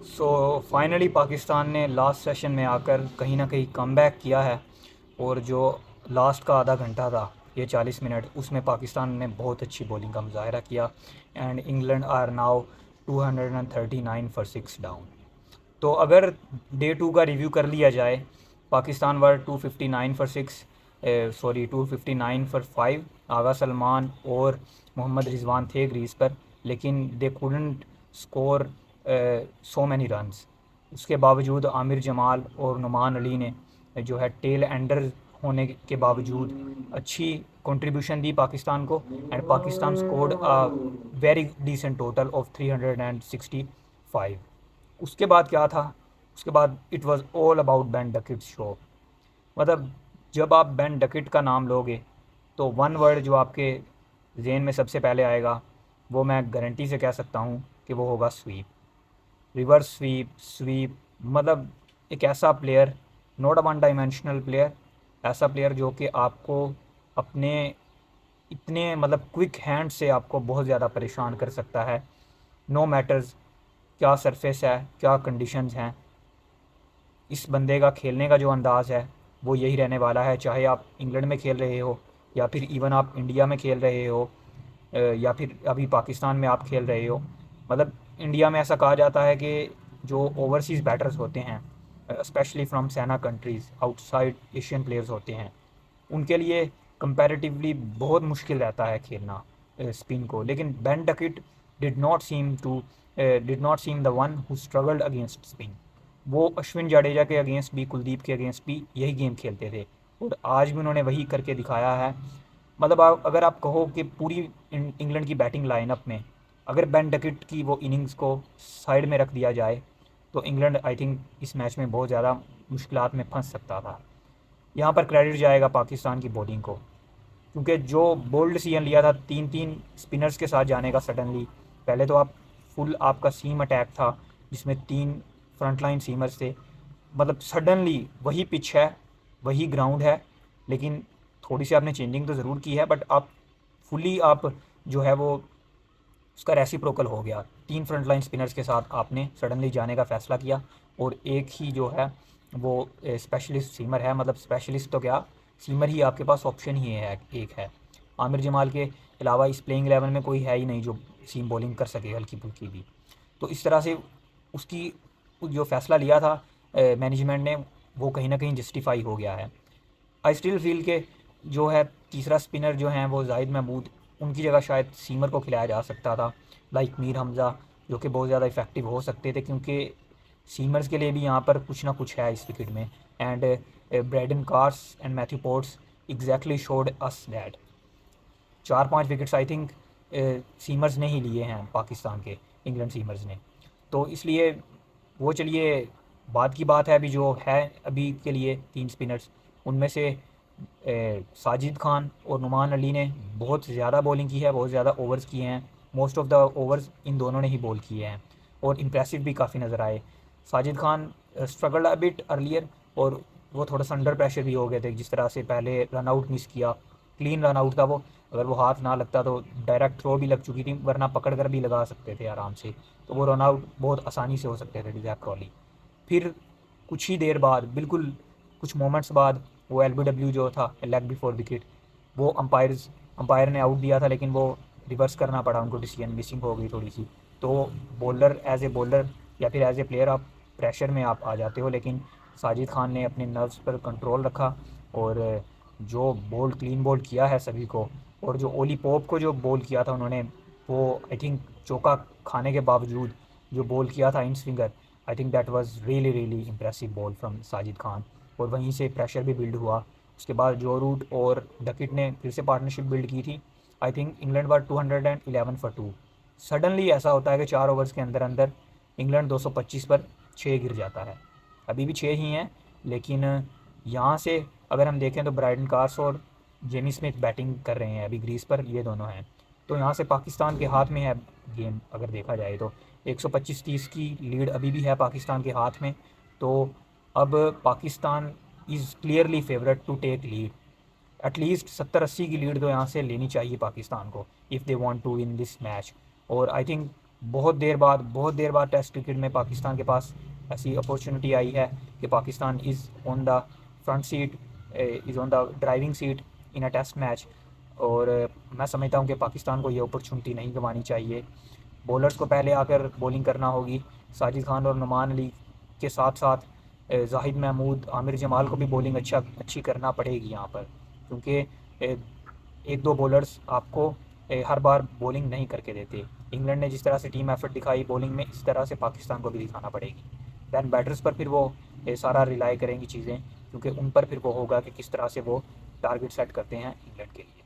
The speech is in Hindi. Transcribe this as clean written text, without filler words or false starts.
सो फाइनली पाकिस्तान ने लास्ट सेशन में आकर कहीं ना कहीं कमबैक किया है। और जो लास्ट का आधा घंटा था, ये 40 मिनट, उसमें पाकिस्तान ने बहुत अच्छी बॉलिंग का मुजाहरा किया। And England are now 239 for 6 down. तो अगर डे टू का रिव्यू कर लिया जाए, Pakistan were 259 for 6, sorry 259 for 5। Agha Salman और मोहम्मद रिजवान थे ग्रीज पर, लेकिन they couldn't score so many runs. उसके बावजूद आमिर जमाल और नुमान अली ने जो है टेल एंडर होने के बावजूद अच्छी कंट्रीब्यूशन दी पाकिस्तान को। And Pakistan scored a very decent total of 365। उसके बाद क्या था? उसके बाद it was all about Ben Duckett show. मतलब जब आप बेन डकेट का नाम लोगे तो वन वर्ड जो आपके जहन में सबसे पहले आएगा, वो मैं गारंटी से कह सकता हूँ कि वो होगा स्वीप। Reverse sweep, SVEEP. मतलब एक ऐसा player, not a one dimensional player, ऐसा प्लेयर जो कि आपको अपने इतने मतलब क्विक हैंड से आपको बहुत ज़्यादा परेशान कर सकता है। नो मैटर्स क्या सरफेस है, क्या कंडीशंस हैं, इस बंदे का खेलने का जो अंदाज़ है वो यही रहने वाला है। चाहे आप इंग्लैंड में खेल रहे हो, या फिर इवन आप इंडिया में खेल रहे हो, या फिर अभी पाकिस्तान में आप खेल रहे हो। मतलब इंडिया में ऐसा कहा जाता है कि जो ओवरसीज़ बैटर्स होते हैं, specially from SENA countries, outside Asian players होते हैं, उनके लिए कंपैरेटिवली बहुत मुश्किल रहता है खेलना स्पिन को। लेकिन Ben Duckett did not seem to did not seem the one who struggled against spin. वो अश्विन जाडेजा के अगेंस्ट भी, कुलदीप के अगेंस्ट भी यही गेम खेलते थे, और आज भी उन्होंने वही करके दिखाया है। मतलब अगर आप कहो कि पूरी इंग्लैंड की बैटिंग लाइनअप में अगर बेन डकिट की वो इनिंग्स को साइड में रख दिया जाए, तो इंग्लैंड आई थिंक इस मैच में बहुत ज़्यादा मुश्किलात में फंस सकता था। यहाँ पर क्रेडिट जाएगा पाकिस्तान की बॉलिंग को, क्योंकि जो बोल्ड डिसीजन लिया था तीन तीन स्पिनर्स के साथ जाने का सडनली। पहले तो आप फुल आपका सीम अटैक था जिसमें तीन फ्रंट लाइन सीमर्स थे। मतलब सडनली वही पिच है, वही ग्राउंड है, लेकिन थोड़ी सी आपने चेंजिंग तो ज़रूर की है, बट आप फुली आप जो है वो उसका रेसिप्रोकल हो गया। तीन फ्रंट लाइन स्पिनर्स के साथ आपने सडनली जाने का फ़ैसला किया, और एक ही जो है वो स्पेशलिस्ट सीमर है। मतलब स्पेशलिस्ट तो क्या, सीमर ही आपके पास ऑप्शन ही है, एक है। आमिर जमाल के अलावा इस प्लेइंग 11 में कोई है ही नहीं जो सीम बॉलिंग कर सके हल्की फुल्की भी। तो इस तरह से उसकी जो फ़ैसला लिया था मैनेजमेंट ने, वो कहीं ना कहीं जस्टिफाई हो गया है। आई स्टिल फील के जो है तीसरा स्पिनर जो हैं वो जाहिद महमूद, उनकी जगह शायद सीमर को खिलाया जा सकता था, लाइक मीर हमज़ा, जो कि बहुत ज़्यादा इफ़ेक्टिव हो सकते थे, क्योंकि सीमर्स के लिए भी यहाँ पर कुछ ना कुछ है इस विकेट में। And Brydon Carse and Matthew ports exactly showed us that. 4-5 wickets I think seamers ने ही लिए हैं पाकिस्तान के, इंग्लैंड सीमर्स ने। तो इसलिए वो चलिए बाद की बात है। अभी जो है अभी के लिए तीन स्पिनर्स, उनमें से साजिद खान और नुमान अली ने बहुत ज़्यादा बॉलिंग की है, बहुत ज़्यादा ओवर्स किए हैं। Most of the overs in दोनों ने ही बॉल किए हैं, और इम्प्रेसिव भी काफ़ी नज़र आए। Sajid Khan struggled a bit earlier, और वो थोड़ा सा अंडर प्रेशर भी हो गए थे। जिस तरह से पहले रन आउट मिस किया, क्लीन रन आउट था वो, अगर वो हाथ ना लगता तो डायरेक्ट थ्रो भी लग चुकी थी, वरना पकड़ कर भी लगा सकते थे आराम से। तो वो रन आउट बहुत आसानी से हो सकते थे जैक क्रॉली। फिर कुछ ही देर बाद, बिल्कुल कुछ मोमेंट्स बाद, वो एल जो था लेग बिफोर विकेट, वो अंपायर ने आउट दिया था, लेकिन वो रिवर्स करना पड़ा उनको, डिसीजन मिसिंग हो गई थोड़ी सी। तो बॉलर एज ए बॉलर या फिर एज ए प्लेयर आप प्रेशर में आप आ जाते हो, लेकिन साजिद खान ने अपने नर्व्स पर कंट्रोल रखा, और जो बॉल क्लीन बॉल किया है सभी को। और जो ओली पोप को जो बॉल किया था उन्होंने, वो आई थिंक चौका खाने के बावजूद जो बॉल किया था in swinger, I think that was really really impressive ball from Sajid Khan. और वहीं से प्रेशर भी बिल्ड हुआ। उसके बाद जो रूट और डकिट ने फिर से पार्टनरशिप बिल्ड की थी। I think England were 211 for 2। Suddenly ऐसा होता है कि 4 ओवर्स के अंदर अंदर इंग्लैंड 225 पर 6 गिर जाता है। अभी भी 6 ही हैं, लेकिन यहाँ से अगर हम देखें तो ब्राइडन कार्स और जेमी स्मिथ बैटिंग कर रहे हैं अभी ग्रीस पर, ये दोनों हैं। तो यहाँ से पाकिस्तान के हाथ में है गेम, अगर देखा जाए तो 125-30 की लीड अभी भी है पाकिस्तान के हाथ में। तो अब Pakistan is clearly favourite to take lead. At least 70-80 की लीड तो यहाँ से लेनी चाहिए पाकिस्तान को, if they want to win this match. और आई थिंक बहुत देर बाद टेस्ट क्रिकेट में पाकिस्तान के पास ऐसी अपॉर्चुनिटी आई है कि Pakistan is on the front seat, is on the driving seat in a test match. और मैं समझता हूँ कि पाकिस्तान को ये अपॉर्चुनिटी नहीं गंवानी चाहिए। बॉलर्स को पहले आकर बॉलिंग करना होगी। साजिद खान और नुमान अली के साथ साथ जाहिद महमूद, आमिर जमाल को भी बॉलिंग अच्छी करना पड़ेगी यहाँ पर, क्योंकि एक दो बॉलर्स आपको हर बार बॉलिंग नहीं करके देते। इंग्लैंड ने जिस तरह से टीम एफर्ट दिखाई बॉलिंग में, इस तरह से पाकिस्तान को भी दिखाना पड़ेगी। दैन बैटर्स पर फिर वो सारा रिलाई करेंगी चीज़ें, क्योंकि उन पर फिर वो होगा कि किस तरह से वो टारगेट सेट करते हैं इंग्लैंड के लिए।